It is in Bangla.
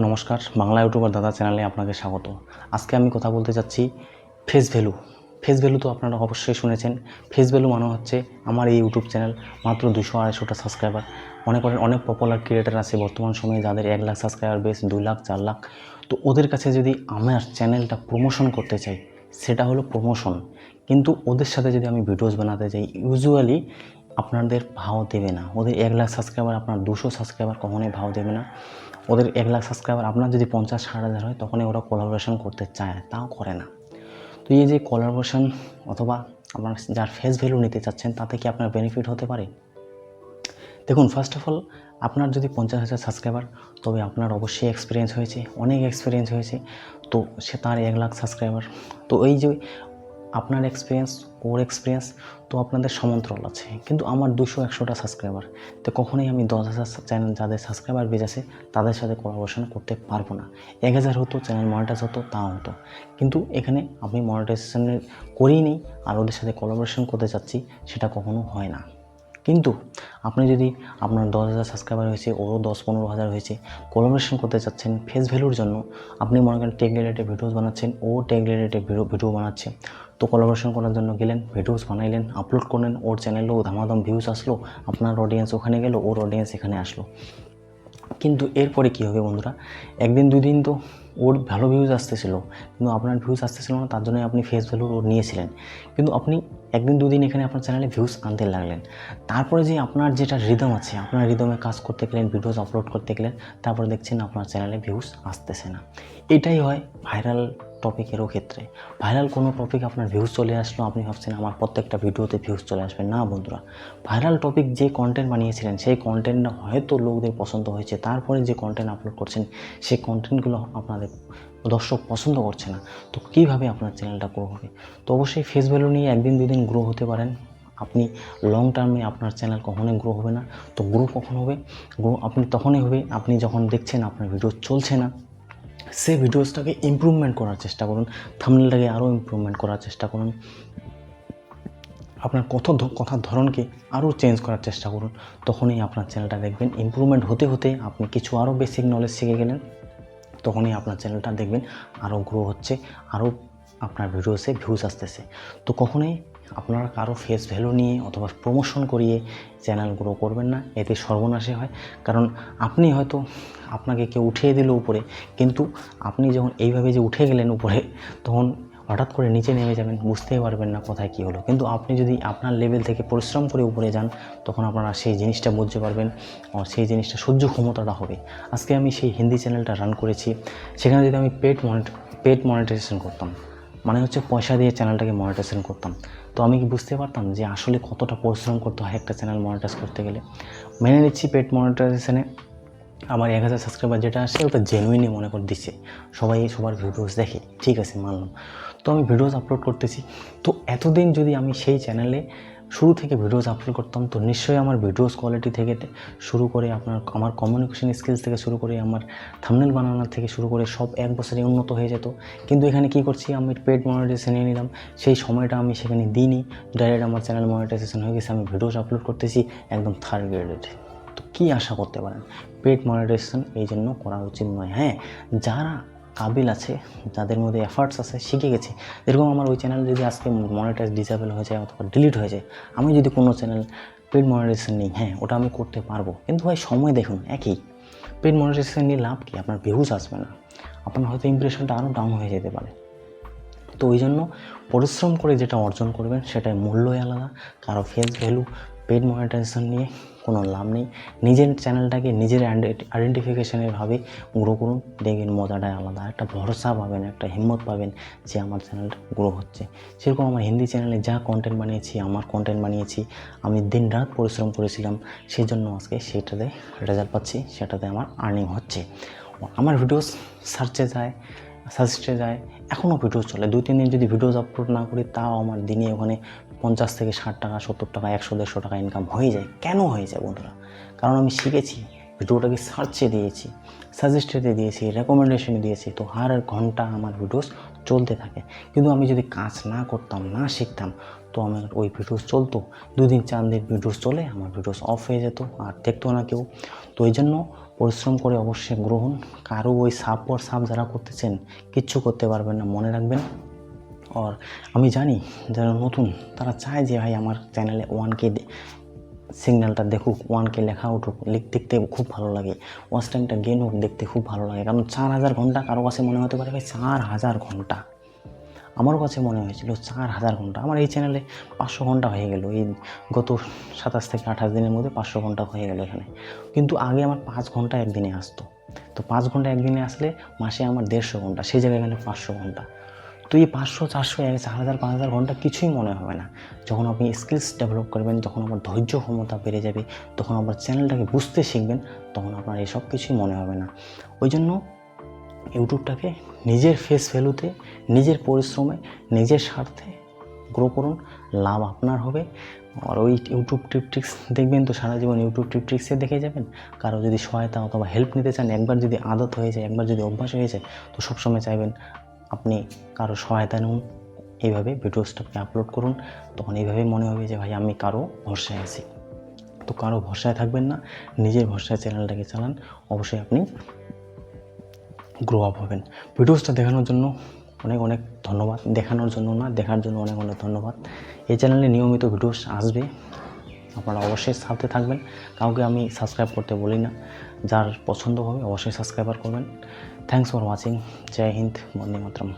নমস্কার, বাংলা ইউটিউবার দাদা চ্যানেলে আপনাকে স্বাগত। আজকে আমি কথা বলতে চাচ্ছি ফেস ভ্যালু। ফেস ভ্যালু তো আপনারা অবশ্যই শুনেছেন। ফেস ভ্যালু মানে হচ্ছে আমার এই ইউটিউব চ্যানেল মাত্র 200-250টা সাবস্ক্রাইবার। মনে করেন অনেক পপুলার ক্রিয়েটার আছে বর্তমান সময়ে যাদের 1 লাখ সাবস্ক্রাইবার বেস, 2 লাখ, 4 লাখ। তো ওদের কাছে যদি আমার চ্যানেলটা প্রমোশন করতে চাই, সেটা হলো প্রমোশন। কিন্তু ওদের সাথে যদি আমি ভিডিওস বানাতে যাই, ইউজুয়ালি আপনাদের ভাও দেবে না। ওদের 1 লাখ সাবস্ক্রাইবার আপনার 200 সাবস্ক্রাইবার কখনোই ভাও দেবে না। ওদের 1 লাখ সাবস্ক্রাইবার আপনার যদি 50-60 হাজার হয়, তখনই ওরা কোলাবোরেশন করতে চায়, তাও করে না। তো এই যে কোলাবোরেশন অথবা আপনার যার ফেস ভ্যালু নিতে চাচ্ছেন, তাতে কি আপনার বেনিফিট হতে পারে? দেখুন, ফার্স্ট অফ অল আপনার যদি 50,000 সাবস্ক্রাইবার, তবে আপনার অবশ্যই এক্সপিরিয়েন্স হয়েছে, অনেক এক্সপিরিয়েন্স হয়েছে। তো সে তার 1 লাখ সাবস্ক্রাইবার, তো এই যে আপনার এক্সপিরিয়েন্স, ওর এক্সপিরিয়েন্স, তো আপনাদের সমান্তরাল আছে। কিন্তু আমার 200-100টা সাবস্ক্রাইবার, তো কখনোই আমি 10,000 চ্যানেল যাদের সাবস্ক্রাইবার বেজ আছে তাদের সাথে কোলাবোরেশন করতে পারবো না। 1,000 হতো, চ্যানেল মনিটাইজ হতো, তাও হতো। কিন্তু এখানে আমি মনিটাইজেশনের করেই নেই, আর ওদের সাথে কোলাবোরেশন করতে চাচ্ছি, সেটা কখনো হয় না। কিন্তু আপনি যদি আপনার 10,000 সাবস্ক্রাইবার হয়েছে, ওরও 10-15 হাজার হয়েছে, কোলাবোরেশন করতে চাচ্ছেন ফেস ভ্যালুর জন্য, আপনি মনে করেন টেক রিলেটেড ভিডিওস বানাচ্ছেন, ও টেক রিলেটেড ভিডিও বানাচ্ছে, তো কোলাবোরেশন করার জন্য গেলেন, ভিডিওস বানাইলেন, আপলোড করলেন, ওর চ্যানেলেও ধামাধাম ভিউজ আসলো, আপনার অডিয়েন্স ওখানে গেল, ওর অডিয়েন্স এখানে আসলো। কিন্তু এরপরে কী হবে বন্ধুরা, একদিন দুদিন তো ওর ভালো ভিউজ আসতেছিল, কিন্তু আপনার ভিউজ আসতেছিল না, তার জন্যই আপনি ফেস ভ্যালু ওর নিয়েছিলেন। কিন্তু আপনি একদিন দুদিন এখানে আপনার চ্যানেলে ভিউজ আনতে লাগলেন, তারপরে যে আপনার যেটা রিদম আছে, আপনার রিদমে কাজ করতে গেলেন, ভিডিওস আপলোড করতে গেলেন, তারপরে দেখছেন আপনার চ্যানেলে ভিউজ আসতেছে না। এটাই হয় ভাইরাল টপিকেরও ক্ষেত্রে। ভাইরাল কোনো টপিক আপনার ভিউজ চলে আসলো, আপনি ভাবছেন আমার প্রত্যেকটা ভিডিওতে ভিউজ চলে আসবে। না বন্ধুরা, ভাইরাল টপিক যে কন্টেন্ট বানিয়েছিলেন, সেই কন্টেন্টটা হয়তো লোকদের পছন্দ হয়েছে, তারপরে যে কন্টেন্ট আপলোড করছেন, সেই কন্টেন্টগুলো আপনাদের দর্শক পছন্দ করছে না। তো কীভাবে আপনার চ্যানেলটা গ্রো হবে? তো অবশ্যই ফেস ভ্যালু নিয়ে একদিন দুদিন গ্রো হতে পারেন, আপনি লং টার্মে আপনার চ্যানেল কখনোই গ্রো হবে না। তো গ্রো কখন হবে? গ্রো আপনি তখনই হবে, আপনি যখন দেখছেন আপনার ভিডিও চলছে না, সেই ভিডিওসটাকে ইমপ্রুভমেন্ট করার চেষ্টা করুন, থাম্বনেলটাকে আরও ইমপ্রুভমেন্ট করার চেষ্টা করুন, আপনার কথার ধরনকে আরও চেঞ্জ করার চেষ্টা করুন। তখনই আপনার চ্যানেলটা দেখবেন ইমপ্রুভমেন্ট হতে হতে আপনি কিছু আরও বেসিক নলেজ শিখে গেলেন, তখনই আপনার চ্যানেলটা দেখবেন আরও গ্রো হচ্ছে, আরও আপনার ভিডিওসে ভিউজ আসতেছে। তো কখনোই আপনারা কারো ফেস ভ্যালু নিয়ে অথবা প্রমোশন করিয়ে চ্যানেল গ্রো করবেন না, এতে সর্বনাশে হয়। কারণ আপনি হয়তো, আপনাকে কেউ উঠিয়ে দিল উপরে, কিন্তু আপনি যখন এইভাবে যে উঠে গেলেন উপরে, তখন হঠাৎ করে নিচে নেমে যাবেন, বুঝতেই পারবেন না কোথায় কী হলো। কিন্তু আপনি যদি আপনার লেভেল থেকে পরিশ্রম করে উপরে যান, তখন আপনারা সেই জিনিসটা বুঝতে পারবেন, আর সেই জিনিসটা সহ্য ক্ষমতাটা হবে। আজকে আমি সেই হিন্দি চ্যানেলটা রান করেছি, সেখানে যদি আমি পেড মনিটাইজেশন করতাম, মানে হচ্ছে পয়সা দিয়ে চ্যানেলটাকে মনিটাইজেশন করতাম, তো আমি কি বুঝতে পারতাম যে আসলে কতটা পরিশ্রম করতে হয় একটা চ্যানেল মনিটাইজ করতে গেলে। মেনে নিচ্ছি পেড মনিটাইজেশনে আমার 1,000 সাবস্ক্রাইবার যেটা আসে, ওটা জেনুইনই মনে করে দিচ্ছে, সবাই সবার ভিডিওস দেখে, ঠিক আছে মানলাম। তো আমি ভিডিওস আপলোড করতেছি, তো এতদিন যদি আমি সেই চ্যানেলে শুরু থেকে ভিডিওস আপলোড করতাম, তো নিশ্চয়ই আমার ভিডিওস কোয়ালিটি থেকে শুরু করে আমার কমিউনিকেশন স্কিলস থেকে শুরু করে আমার থাম্বনেল বানানোর থেকে শুরু করে সব 1 বছরে উন্নত হয়ে যেত। কিন্তু এখানে কি করছি, আমি পেড মনিটাইজেশন নিয়ে নিলাম, সেই সময়টা আমি সেখানে দিইনি, ডাইরেক্ট আমার চ্যানেল মনিটাইজেশন হয়ে গেছে, আমি ভিডিওস আপলোড করতেছি একদম থার্ড গ্রেডেড। তো কী আশা করতে পারেন? পেড মনিটাইজেশন এই জন্য করা উচিত নয়। হ্যাঁ, যারা কাবিল আছে, যাদের মধ্যে এফার্টস আছে, শিখে গেছে, যেরকম আমার ওই চ্যানেল যদি আজকে মনিটাইজ ডিসেবল হয়ে যায় অথবা ডিলিট হয়ে যায়, আমি যদি কোনো চ্যানেল পেড মনিটাইজেশন নিই, হ্যাঁ ওটা আমি করতে পারবো। কিন্তু ভাই সময় দেখুন একই, পেড মনিটাইজেশন নিয়ে লাভ কি? আপনার ভিউজ আসবে না, আপনার হয়তো ইমপ্রেশনটা আরও ডাউন হয়ে যেতে পারে। তো ওই জন্য পরিশ্রম করে যেটা অর্জন করবেন সেটার মূল্যই আলাদা। কারো ফেস ভ্যালু, পেড মনিটাইজেশন নিয়ে কোনো লাভ নেই। নিজের চ্যানেলটাকে নিজের আইডেন্টিফিকেশনের ভাবে গ্রো করুন, দেখবেন মজাটাই আলাদা। একটা ভরসা পাবেন, একটা হিম্মত পাবেন যে আমার চ্যানেলটা গ্রো হচ্ছে। সেরকম আমার হিন্দি চ্যানেলে যা কন্টেন্ট বানিয়েছি, আমি দিন রাত পরিশ্রম করেছিলাম, সেই জন্য আজকে সেটাতে রেজাল্ট পাচ্ছি, সেটাতে আমার আর্নিং হচ্ছে। আমার ভিডিওস সাজেস্টে যায়, এখনও ভিডিও চলে। 2-3 দিন যদি ভিডিওস আপলোড না করি, তাও আমার দিনে ওখানে 50 থেকে 60 টাকা, 70 টাকা, 100-150 টাকা ইনকাম হয়ে যায়। কেন হয়ে যায় বন্ধুরা? কারণ আমি শিখেছি, ভিডিওটাকে সার্চে দিয়েছি, সাজেস্টেডে দিয়েছি, রেকমেন্ডেশনে দিয়েছি, তো হার ঘন্টা আমার ভিডিওস চলতে থাকে। কিন্তু আমি যদি কাজ না করতাম, না শিখতাম, তো আমার ওই ভিডিওস চলতো, 2 দিন 4 দিন ভিডিওস চলে আমার ভিডিওস অফ হয়ে যেত, আর দেখতো না কেউ। তো এই জন্য পরিশ্রম করে অবশ্যই গ্রহণ। কারো ওই সাপ পর সাপ যারা করতেছেন কিচ্ছু করতে পারবেন না, মনে রাখবেন। আর আমি জানি যারা নতুন তারা চায় যে ভাই আমার চ্যানেলে 1K সিগন্যালটা দেখুক, 1K লেখা উঠুক, দেখতে খুব ভালো লাগে, ওয়াচ টাইমটা গেন হোক, দেখতে খুব ভালো লাগে। কারণ 4000 ঘন্টা কারো কাছে মনে হতে পারে ভাই 4000 ঘন্টা, আমারও কাছে মনে হয়েছিল 4000 ঘন্টা। আমার এই চ্যানেলে 500 ঘন্টা হয়ে গেল, এই গত 27 থেকে 28 দিনের মধ্যে 500 ঘন্টা হয়ে গেল এখানে। কিন্তু আগে আমার 5 ঘন্টা একদিনে আসতো, তো 5 ঘন্টা একদিনে আসলে মাসে আমার 150 ঘন্টা, সেই জায়গায় এখানে 500 ঘন্টা। তো এই 500, 400, 4000, 5000 ঘন্টা কিছুই মনে হবে না যখন আপনি স্কিলস ডেভেলপ করবেন, যখন আপনার ধৈর্য ক্ষমতা বেড়ে যাবে, তখন আপনার চ্যানেলটাকে বুঝতে শিখবেন, তখন আপনার এসব কিছুই মনে হবে না। ওই জন্য ইউটিউবটাকে নিজের ফেস ভ্যালুতে, নিজের পরিশ্রমে, নিজের স্বার্থে গ্রো করুন, লাভ আপনার হবে। আর ওই ইউটিউব টিপট্রিক্স দেখবেন তো সারা জীবন ইউটিউব টিপট্রিক্সে দেখে যাবেন। কারো যদি সহায়তা অথবা হেল্প নিতে চান, একবার যদি আদত হয়ে যায়, একবার যদি অভ্যাস হয়ে যায়, তো সবসময় চাইবেন আপনি কারো সহায়তা নিন, এইভাবে ভিডিওসটাকে আপলোড করুন। তখন এইভাবেই মনে হবে যে ভাই আমি কারো ভরসায় আছি। তো কারো ভরসায় থাকবেন না, নিজের ভরসায় চ্যানেলটাকে চালান, অবশ্যই আপনি গ্রো আপ হবেন। ভিডিওসটা দেখানোর জন্য অনেক অনেক ধন্যবাদ। দেখানোর জন্য না, দেখার জন্য অনেক অনেক ধন্যবাদ। এই চ্যানেলে নিয়মিত ভিডিওস আসবে, আপনারা অবশ্যই সাথে থাকবেন। কাউকে আমি সাবস্ক্রাইব করতে বলি না, যার পছন্দ হবে অবশ্যই সাবস্ক্রাইবার করবেন। Thanks for watching. জয় হিন্দ, বন্দে মাতরম।